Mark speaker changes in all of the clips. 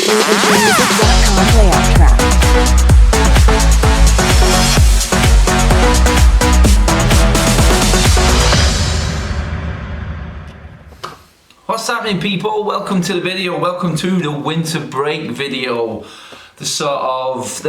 Speaker 1: www.convo.com layout track.
Speaker 2: What's happening, people? Welcome to the video. Welcome to the winter break video. The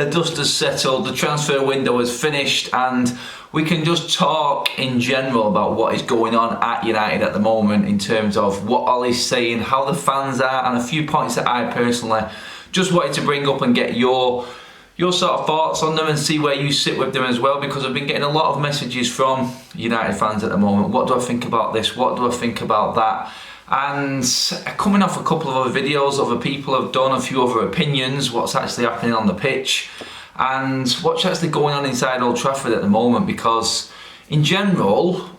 Speaker 2: dust has settled, the transfer window is finished, and we can just talk in general about what is going on at United at the moment in terms of what Ollie's saying, how the fans are, and a few points that I personally just wanted to bring up and get your sort of thoughts on them and see where you sit with them as well, because I've been getting a lot of messages from United fans at the moment. What do I think about this? What do I think about that? And coming off a couple of other videos other people have done, a few other opinions, what's actually happening on the pitch and what's actually going on inside Old Trafford at the moment, because in general,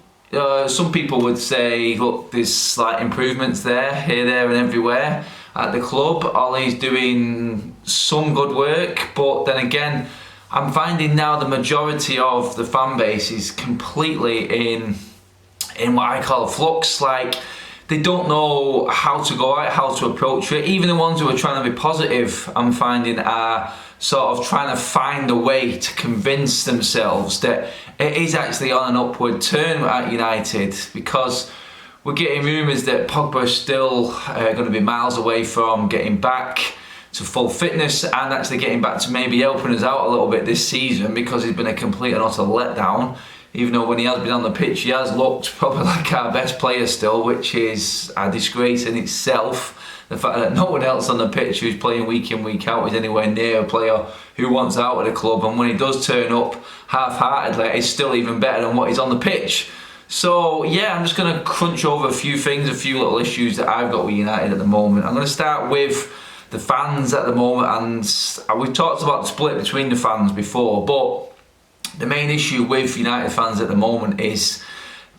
Speaker 2: some people would say, look, there's slight improvements there, here, there and everywhere at the club. Ollie's doing some good work, but then again, I'm finding now the majority of the fan base is completely in what I call a flux. Like, they don't know how to go out, how to approach it. Even the ones who are trying to be positive, I'm finding are sort of trying to find a way to convince themselves that it is actually on an upward turn at United, because we're getting rumours that Pogba's still going to be miles away from getting back to full fitness and actually getting back to maybe helping us out a little bit this season, because he's been a complete and utter letdown. Even though when he has been on the pitch, he has looked probably like our best player still, which is a disgrace in itself. The fact that no one else on the pitch who's playing week in, week out is anywhere near a player who wants out of the club, and when he does turn up half-heartedly, it's still even better than what he's on the pitch. So yeah, I'm just going to crunch over a few things, a few little issues that I've got with United at the moment. I'm going to start with the fans at the moment, and we've talked about the split between the fans before, but the main issue with United fans at the moment is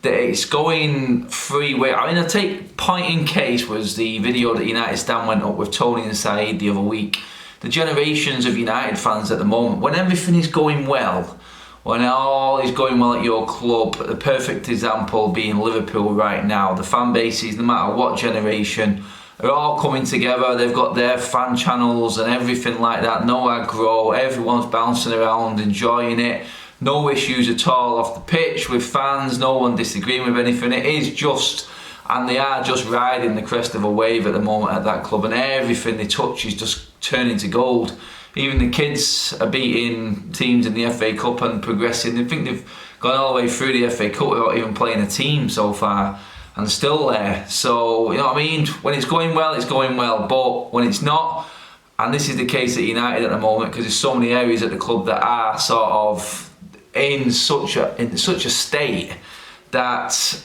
Speaker 2: that it's going three ways. I mean, I take point in case was the video that United Stan went up with Tony and Saeed the other week. The generations of United fans at the moment, when everything is going well, when all is going well at your club, the perfect example being Liverpool right now, the fan bases, no matter what generation, are all coming together. They've got their fan channels and everything like that, no aggro, everyone's bouncing around, enjoying it. No issues at all off the pitch with fans, no one disagreeing with anything. It is just, and they are just riding the crest of a wave at the moment at that club, and everything they touch is just turning to gold. Even the kids are beating teams in the FA Cup and progressing. I think they've gone all the way through the FA Cup without even playing a team so far, and still there. So, you know what I mean? When it's going well, it's going well, but when it's not, and this is the case at United at the moment, because there's so many areas at the club that are sort of in such a state that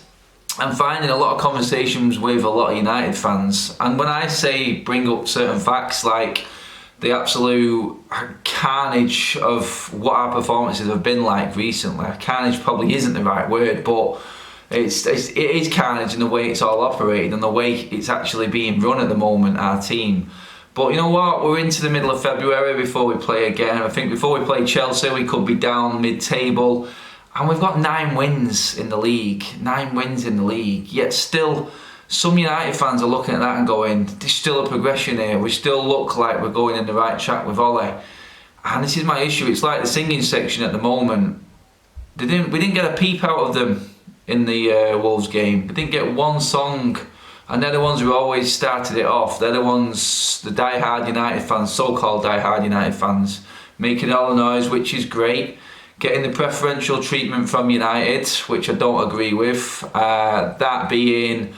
Speaker 2: I'm finding a lot of conversations with a lot of United fans, and when I say bring up certain facts like the absolute carnage of what our performances have been like recently, carnage probably isn't the right word, but it is carnage in the way it's all operated and the way it's actually being run at the moment, our team. But you know what, we're into the middle of February before we play again. I think before we play Chelsea we could be down mid-table, and we've got 9 wins in the league. 9 wins in the league, yet still some United fans are looking at that and going, there's still a progression here, we still look like we're going in the right track with Ollie. And this is my issue, it's like the singing section at the moment. We didn't get a peep out of them in the Wolves game. We didn't get one song. And they're the ones who always started it off. They're the ones, the die-hard United fans, so-called die-hard United fans, making all the noise, which is great. Getting the preferential treatment from United, which I don't agree with. That being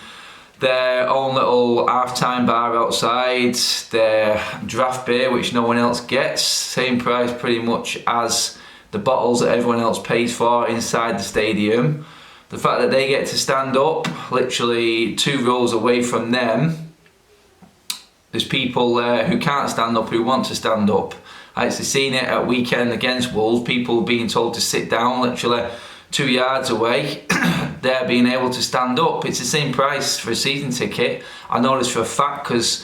Speaker 2: their own little half-time bar outside, their draft beer, which no one else gets. Same price pretty much as the bottles that everyone else pays for inside the stadium. The fact that they get to stand up, literally 2 rows away from them, there's people there who can't stand up, who want to stand up. I actually seen it at weekend against Wolves, people being told to sit down literally 2 yards away. They're being able to stand up. It's the same price for a season ticket. I know this for a fact because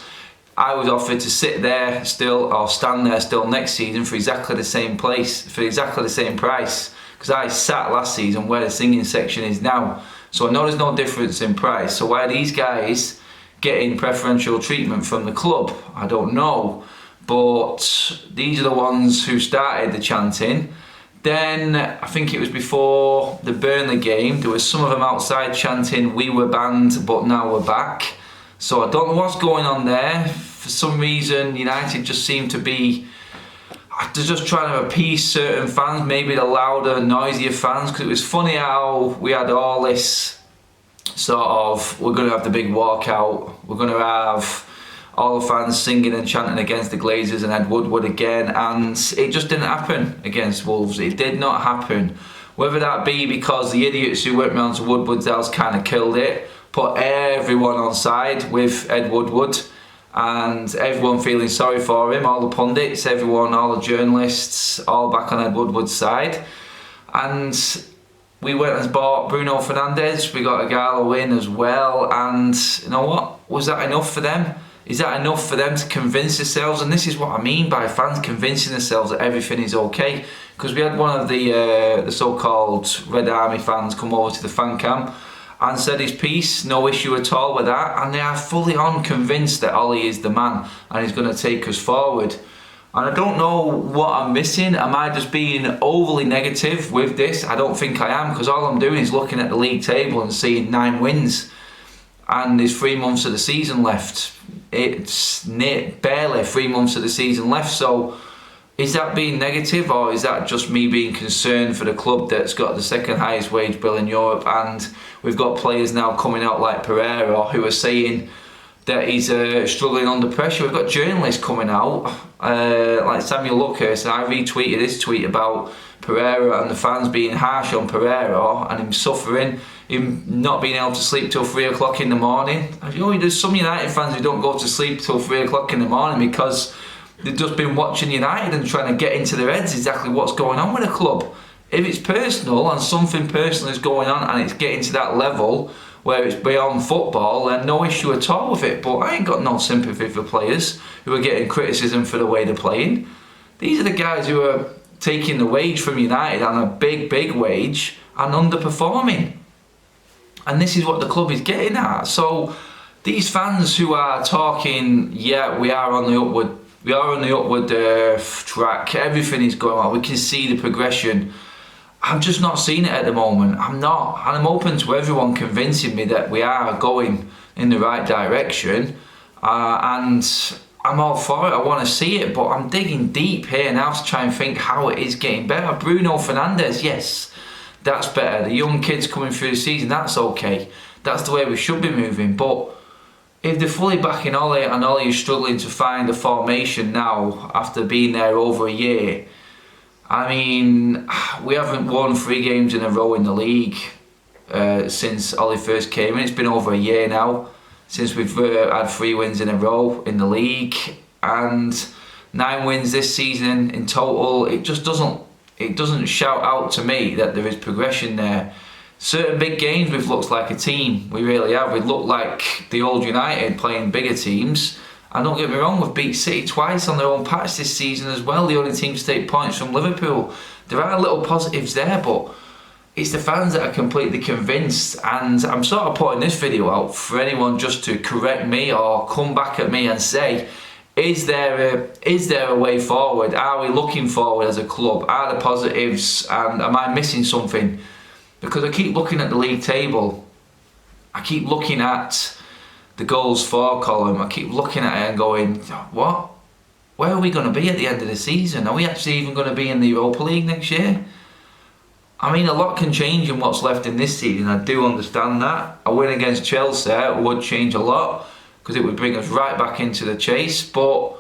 Speaker 2: I was offered to sit there still, or stand there still next season for exactly the same place, for exactly the same price. Because I sat last season where the singing section is now. So I know there's no difference in price. So why are these guys getting preferential treatment from the club. I don't know, but these are the ones who started the chanting. Then I think it was before the Burnley game, there was some of them outside chanting "we were banned but now we're back." So I don't know what's going on there. For some reason United just seem to be, they're just trying to appease certain fans, maybe the louder, noisier fans, because it was funny how we had all this sort of, we're going to have the big walkout, we're going to have all the fans singing and chanting against the Glazers and Ed Woodward again, and it just didn't happen against Wolves. It did not happen. Whether that be because the idiots who went round to Woodward's house kind of killed it, put everyone on side with Ed Woodward, and everyone feeling sorry for him, all the pundits, everyone, all the journalists, all back on Ed Woodward's side. And we went and bought Bruno Fernandes, we got a Gallo in as well, and you know what? Was that enough for them? Is that enough for them to convince themselves? And this is what I mean by fans convincing themselves that everything is okay. Because we had one of the so-called Red Army fans come over to the fan camp and said his piece, no issue at all with that, and they are fully on convinced that Ollie is the man and he's going to take us forward. And I don't know what I'm missing. Am I just being overly negative with this? I don't think I am, because all I'm doing is looking at the league table and seeing 9 wins. And there's 3 months of the season left. It's barely 3 months of the season left. So is that being negative, or is that just me being concerned for the club that's got the second highest wage bill in Europe, and we've got players now coming out like Pereira who are saying that he's struggling under pressure. We've got journalists coming out like Samuel Luckhurst, and I retweeted his tweet about Pereira and the fans being harsh on Pereira and him suffering, him not being able to sleep till 3 o'clock in the morning. You know, there's some United fans who don't go to sleep till 3 o'clock in the morning because they've just been watching United and trying to get into their heads exactly what's going on with the club. If it's personal and something personal is going on and it's getting to that level where it's beyond football, then no issue at all with it. But I ain't got no sympathy for players who are getting criticism for the way they're playing. These are the guys who are taking the wage from United on a big wage and underperforming. And this is what the club is getting at. So these fans who are talking, yeah, we are on the upward track, everything is going on, we can see the progression. I'm just not seeing it at the moment. I'm not. And I'm open to everyone convincing me that we are going in the right direction. And I'm all for it. I want to see it. But I'm digging deep here now to try and think how it is getting better. Bruno Fernandes, yes, that's better. The young kids coming through the season, that's okay. That's the way we should be moving. But if they're fully backing Ollie and Ollie is struggling to find a formation now after being there over a year, I mean, we haven't won 3 games in a row in the league since Ollie first came in. It's been over a year now since we've had 3 wins in a row in the league, and 9 wins this season in total. It just doesn't shout out to me that there is progression there. Certain big games we've looked like a team, we really have. We look like the old United playing bigger teams. And don't get me wrong, we've beat City twice on their own patch this season as well, the only team to take points from Liverpool. There are little positives there, but it's the fans that are completely convinced. And I'm sort of putting this video out for anyone just to correct me or come back at me and say, is there a way forward? Are we looking forward as a club? Are there positives? And am I missing something? Because I keep looking at the league table. I keep looking at the goals for column. I keep looking at it and going, what? Where are we going to be at the end of the season? Are we actually even going to be in the Europa League next year? I mean, a lot can change in what's left in this season. I do understand that. A win against Chelsea would change a lot because it would bring us right back into the chase. But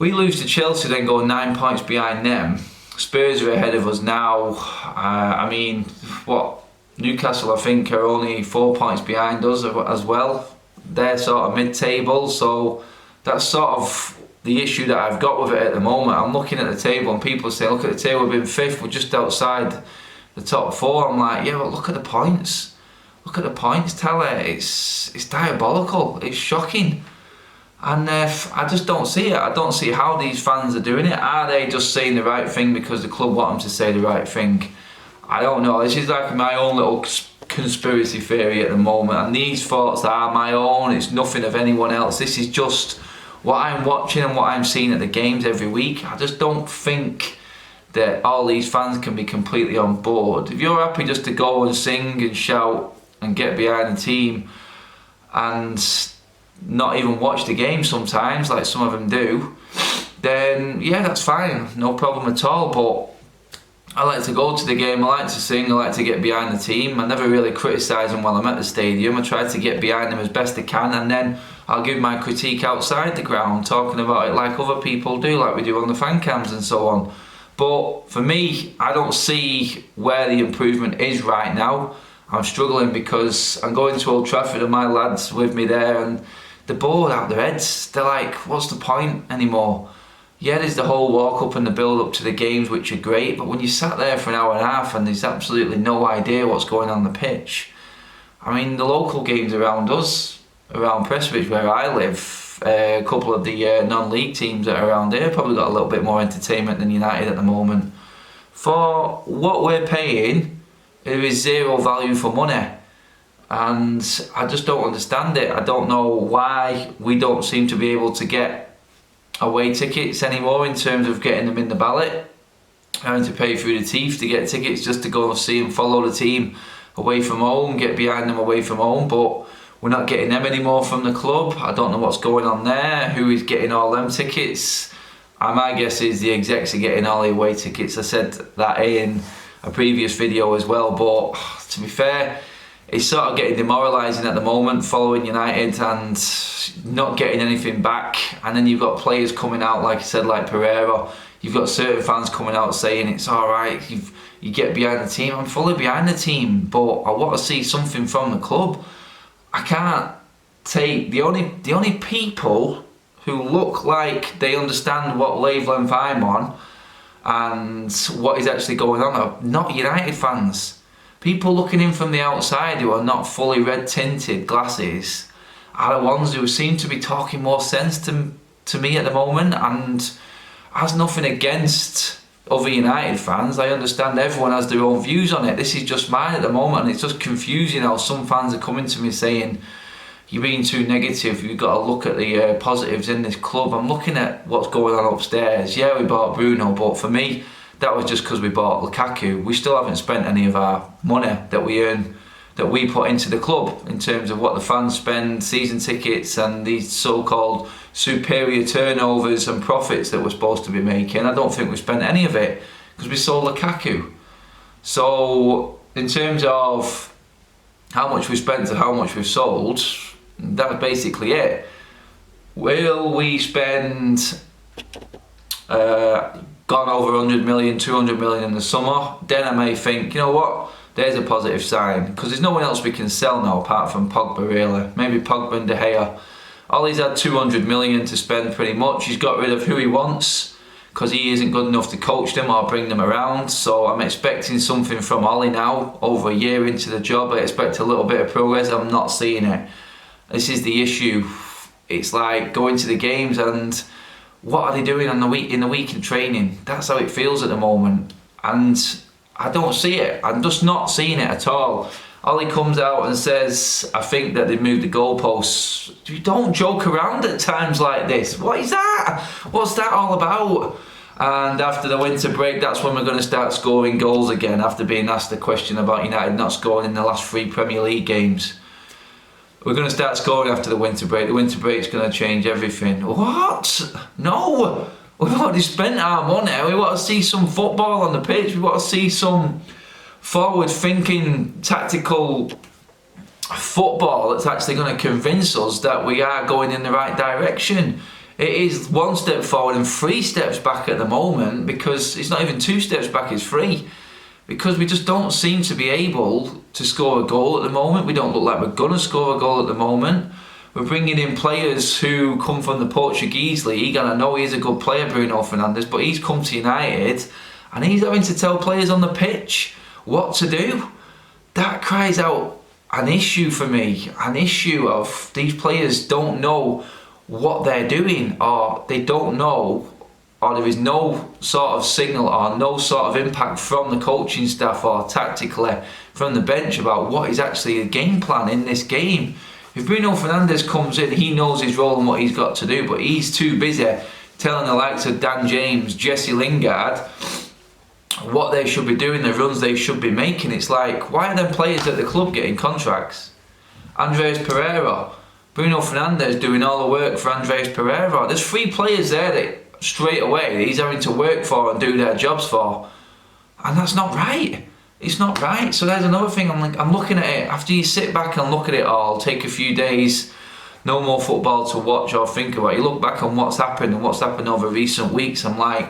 Speaker 2: we lose to Chelsea, then go 9 points behind them. Spurs are ahead of us now. I mean, what? Newcastle, I think, are only 4 points behind us as well. They're sort of mid-table, so that's sort of the issue that I've got with it at the moment. I'm looking at the table and people say, look at the table, we've been 5th, we're just outside the top 4. I'm like, yeah, but look at the points. Look at the points tally. It's diabolical. It's shocking. And I just don't see it. I don't see how these fans are doing it. Are they just saying the right thing because the club want them to say the right thing? I don't know. This is like my own little conspiracy theory at the moment, and these thoughts are my own. It's nothing of anyone else. This is just what I'm watching and what I'm seeing at the games every week. I just don't think that all these fans can be completely on board. If you're happy just to go and sing and shout and get behind the team and not even watch the game sometimes, like some of them do, then yeah, that's fine, no problem at all. But I like to go to the game, I like to sing, I like to get behind the team. I never really criticise them while I'm at the stadium. I try to get behind them as best I can, and then I'll give my critique outside the ground, talking about it like other people do, like we do on the fan cams and so on. But for me, I don't see where the improvement is right now. I'm struggling because I'm going to Old Trafford and my lads with me there, and they're bored out their heads. They're like, what's the point anymore? Yeah, there's the whole walk up and the build up to the games, which are great, but when you sat there for an hour and a half and there's absolutely no idea what's going on the pitch. I mean, the local games around us, around Prestwich where I live, a couple of the non-league teams that are around here probably got a little bit more entertainment than United at the moment. For what we're paying, there is zero value for money, and I just don't understand it. I don't know why we don't seem to be able to get away tickets anymore in terms of getting them in the ballot. Having to pay through the teeth to get tickets just to go and see and follow the team away from home, get behind them away from home, but we're not getting them anymore from the club. I don't know what's going on there, who is getting all them tickets. My guess is the execs are getting all the away tickets. I said that in a previous video as well, but to be fair, it's sort of getting demoralising at the moment, following United and not getting anything back. And then you've got players coming out, like I said, like Pereira. You've got certain fans coming out saying it's alright, you get behind the team. I'm fully behind the team, but I want to see something from the club. I can't take the only people who look like they understand what wavelength I'm on and what is actually going on are not United fans. People looking in from the outside who are not fully red tinted glasses are the ones who seem to be talking more sense to me at the moment, and has nothing against other United fans. I understand everyone has their own views on it. This is just mine at the moment, and it's just confusing how some fans are coming to me saying you're being too negative, you've got to look at the positives in this club. I'm looking at what's going on upstairs. Yeah, we bought Bruno, but for me that was just because we bought Lukaku. We still haven't spent any of our money that we earn, that we put into the club, in terms of what the fans spend, season tickets and these so-called superior turnovers and profits that we're supposed to be making. I don't think we spent any of it because we sold Lukaku. So in terms of how much we spent to how much we've sold, that's basically it. Will we spend gone over 100 million, 200 million in the summer? Then I may think, you know what, there's a positive sign, because there's no one else we can sell now apart from Pogba really. Maybe Pogba and De Gea. Ollie's had 200 million to spend pretty much. He's got rid of who he wants because he isn't good enough to coach them or bring them around. So I'm expecting something from Ollie now. Over a year into the job, I expect a little bit of progress. I'm not seeing it. This is the issue. It's like going to the games and what are they doing on the week in the week in training? That's how it feels at the moment, and I don't see it. I'm just not seeing it at all. Ollie comes out and says, I think that they've moved the goalposts. You don't joke around at times like this. What is that? What's that all about? And after the winter break, that's when we're going to start scoring goals again, after being asked the question about United not scoring in the last 3 Premier League games. We're going to start scoring after the winter break. The winter break's going to change everything. What? No! We've already spent our money. We want to see some football on the pitch. We want to see some forward-thinking, tactical football that's actually going to convince us that we are going in the right direction. It is 1 step forward and 3 steps back at the moment, because it's not even 2 steps back, it's 3. Because we just don't seem to be able to score a goal at the moment. We don't look like we're going to score a goal at the moment. We're bringing in players who come from the Portuguese league, and I know he's a good player, Bruno Fernandes, but he's come to United and he's having to tell players on the pitch what to do. That cries out an issue for me, an issue of these players don't know what they're doing, or they don't know or there is no sort of signal or no sort of impact from the coaching staff or tactically from the bench about what is actually the game plan in this game. If Bruno Fernandes comes in, he knows his role and what he's got to do, but he's too busy telling the likes of Dan James, Jesse Lingard, what they should be doing, the runs they should be making. It's like, why are them players at the club getting contracts? Andreas Pereira, Bruno Fernandes doing all the work for Andreas Pereira. There's 3 players there that straight away he's having to work for and do their jobs for, and that's not right. It's not right. So there's another thing. I'm looking at it after you sit back and look at it all, take a few days, no more football to watch or think about. You look back on what's happened and what's happened over recent weeks. I'm like,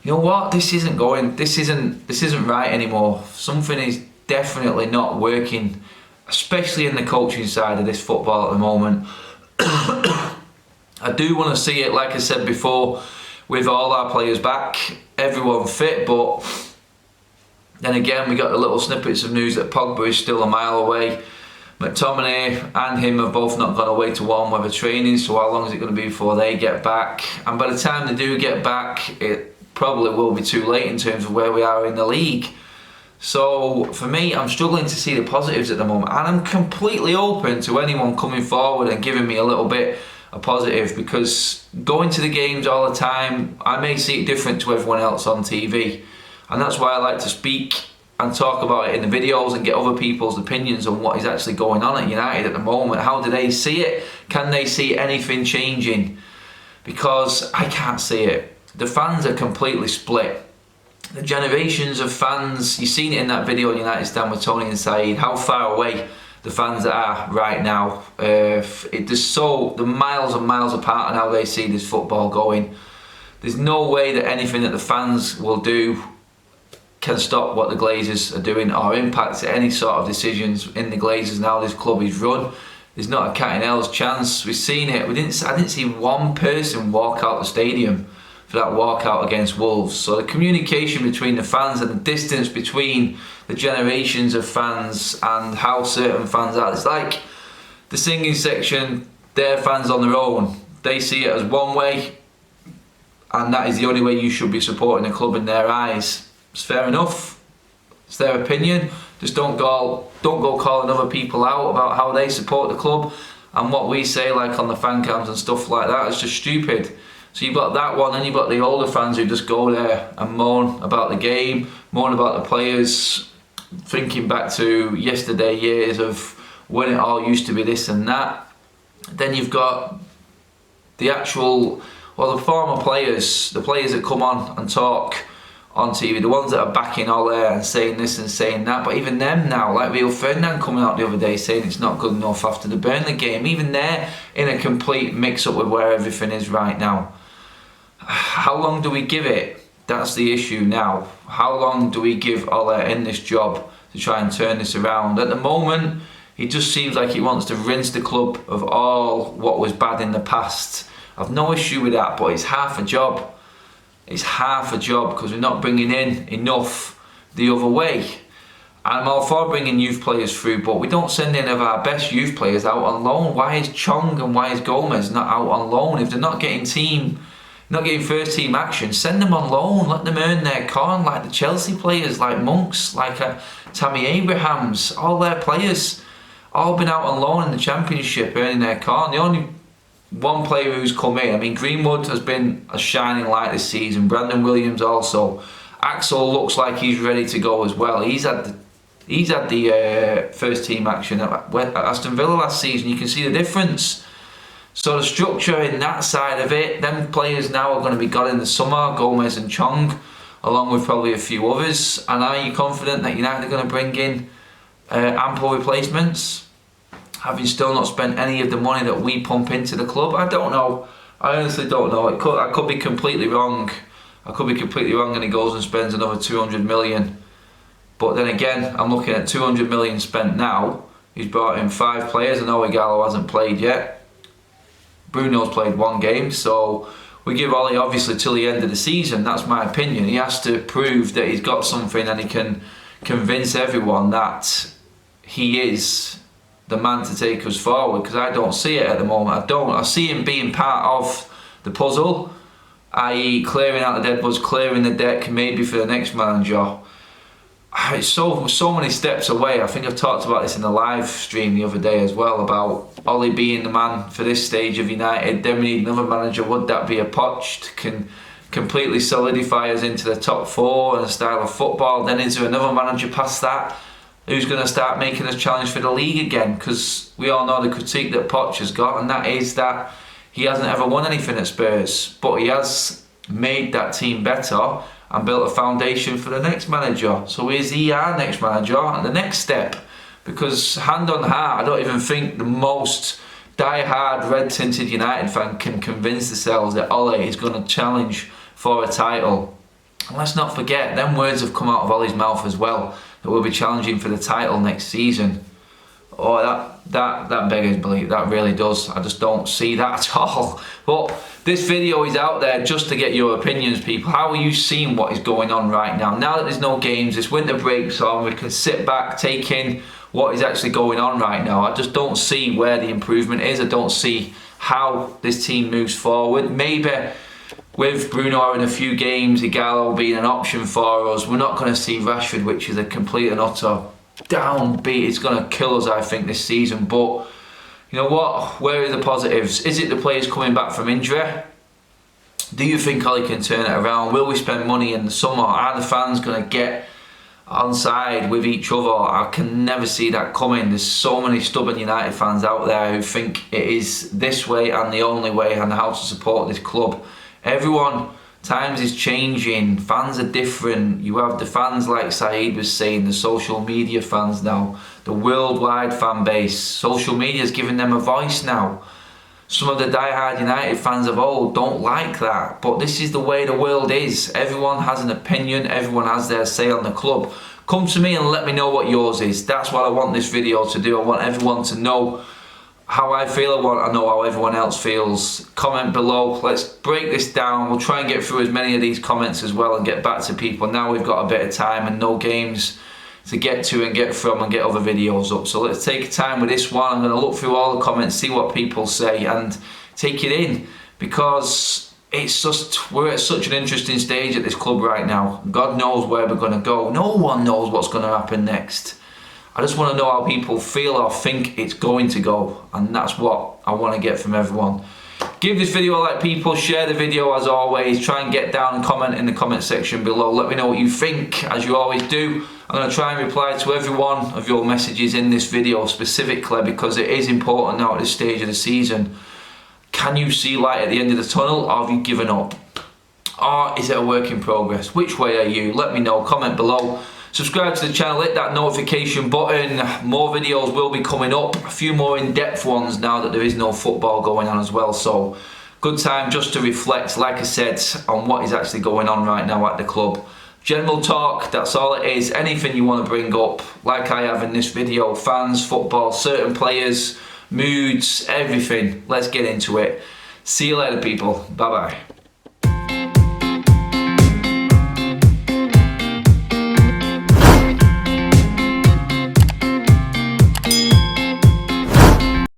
Speaker 2: you know what? This isn't right anymore. Something is definitely not working, especially in the coaching side of this football at the moment. I do want to see it, like I said before, with all our players back, everyone fit, but then again we got the little snippets of news that Pogba is still a mile away. McTominay and him have both not gone away to warm weather training, so how long is it going to be before they get back? And by the time they do get back, it probably will be too late in terms of where we are in the league. So for me, I'm struggling to see the positives at the moment, and I'm completely open to anyone coming forward and giving me a little bit of positive, because going to the games all the time, I may see it different to everyone else on TV, and that's why I like to speak and talk about it in the videos and get other people's opinions on what is actually going on at United at the moment. How do they see it? Can they see anything changing? Because I can't see it. The fans are completely split. The generations of fans, you've seen it in that video on United Stand with Tony and Saeed, how far away the fans are right now. They're miles and miles apart on how they see this football going. There's no way that anything that the fans will do can stop what the Glazers are doing or impact any sort of decisions in the Glazers and how this club is run. There's not a cat in hell's chance. We've seen it. I didn't see one person walk out the stadium for that walkout against Wolves. So the communication between the fans and the distance between the generations of fans and how certain fans are, it's like the singing section, their fans on their own. They see it as one way, and that is the only way you should be supporting a club in their eyes. It's fair enough. It's their opinion. Just don't go calling other people out about how they support the club, and what we say, like on the fan cams and stuff like that, is just stupid. So you've got that one, and you've got the older fans who just go there and moan about the game, moan about the players, thinking back to yesterday years of when it all used to be this and that. Then you've got the the former players, the players that come on and talk on TV, the ones that are backing Ole and saying this and saying that, but even them now, like Rio Ferdinand coming out the other day saying it's not good enough after the Burnley game, even they're in a complete mix-up with where everything is right now. How long do we give it? That's the issue now. How long do we give Ole in this job to try and turn this around? At the moment, he just seems like he wants to rinse the club of all what was bad in the past. I've no issue with that, but it's half a job. It's half a job because we're not bringing in enough the other way. I'm all for bringing youth players through, but we don't send any of our best youth players out on loan. Why is Chong and why is Gomez not out on loan? If they're not getting first team action, send them on loan, let them earn their corn, like the Chelsea players, like Monks, like Tammy Abrahams. All their players all been out on loan in the Championship earning their corn. The only one player who's come in, I mean, Greenwood has been a shining light this season, Brandon Williams also. Axel looks like he's ready to go as well. He's had the first team action at Aston Villa last season. You can see the difference. So the structure in that side of it, them players now are going to be gone in the summer, Gomez and Chong, along with probably a few others. And are you confident that United are going to bring in ample replacements, having still not spent any of the money that we pump into the club? I don't know. I honestly don't know. I could be completely wrong. And he goes and spends another 200 million. But then again, I'm looking at 200 million spent now. He's brought in 5 players. I know Igalo hasn't played yet. Bruno's played 1 game, so we give Ollie obviously till the end of the season. That's my opinion. He has to prove that he's got something and he can convince everyone that he is the man to take us forward, because I don't see it at the moment. I see him being part of the puzzle, i.e. clearing out the deadwoods, clearing the deck maybe for the next manager, it's so many steps away. I think I've talked about this in the live stream the other day as well, about Ollie being the man for this stage of United. Then we need another manager. Would that be a Poch? Can completely solidify us into the top four and a style of football. Then is there another manager past that who's going to start making us challenge for the league again? Because we all know the critique that Poch has got, and that is that he hasn't ever won anything at Spurs, but he has made that team better and built a foundation for the next manager. So is he our next manager and the next step? Because hand on heart, I don't even think the most die-hard red-tinted United fan can convince themselves that Ollie is going to challenge for a title. And let's not forget, them words have come out of Ollie's mouth as well, that we'll be challenging for the title next season. Oh, that beggars belief, that really does. I just don't see that at all. But this video is out there just to get your opinions, people. How are you seeing what is going on right now? Now that there's no games, this winter break's on, we can sit back, take in what is actually going on right now. I just don't see where the improvement is. I don't see how this team moves forward. Maybe with Bruno having a few games, Igalo being an option for us, we're not going to see Rashford, which is a complete and utter downbeat. It's going to kill us, I think, this season. But you know what? Where are the positives? Is it the players coming back from injury? Do you think Ollie can turn it around? Will we spend money in the summer? Are the fans going to get on side with each other? I can never see that coming. There's so many stubborn United fans out there who think it is this way and the only way and how to support this club. Everyone, times is changing, fans are different. You have the fans like Saeed was saying, the social media fans now, the worldwide fan base. Social media is giving them a voice now. Some of the die-hard United fans of old don't like that, but this is the way the world is. Everyone has an opinion, everyone has their say on the club. Come to me and let me know what yours is. That's what I want this video to do. I want everyone to know how I feel. I want to know how everyone else feels. Comment below. Let's break this down. We'll try and get through as many of these comments as well and get back to people. Now we've got a bit of time and no games to get to and get from and get other videos up. So let's take time with this one. I'm going to look through all the comments, see what people say and take it in, because it's just, we're at such an interesting stage at this club right now. God knows where we're going to go. No one knows what's going to happen next. I just want to know how people feel or think it's going to go, and that's what I want to get from everyone. Give this video a like, people. Share the video as always. Try and get down and comment in the comment section below. Let me know what you think, as you always do. I'm going to try and reply to every one of your messages in this video specifically, because it is important now at this stage of the season. Can you see light at the end of the tunnel, or have you given up? Or is it a work in progress? Which way are you? Let me know. Comment below. Subscribe to the channel, hit that notification button. More videos will be coming up, a few more in-depth ones now that there is no football going on as well. So good time just to reflect, like I said, on what is actually going on right now at the club. General talk, that's all it is. Anything you want to bring up, like I have in this video, fans, football, certain players, moods, everything. Let's get into it. See you later, people. Bye bye.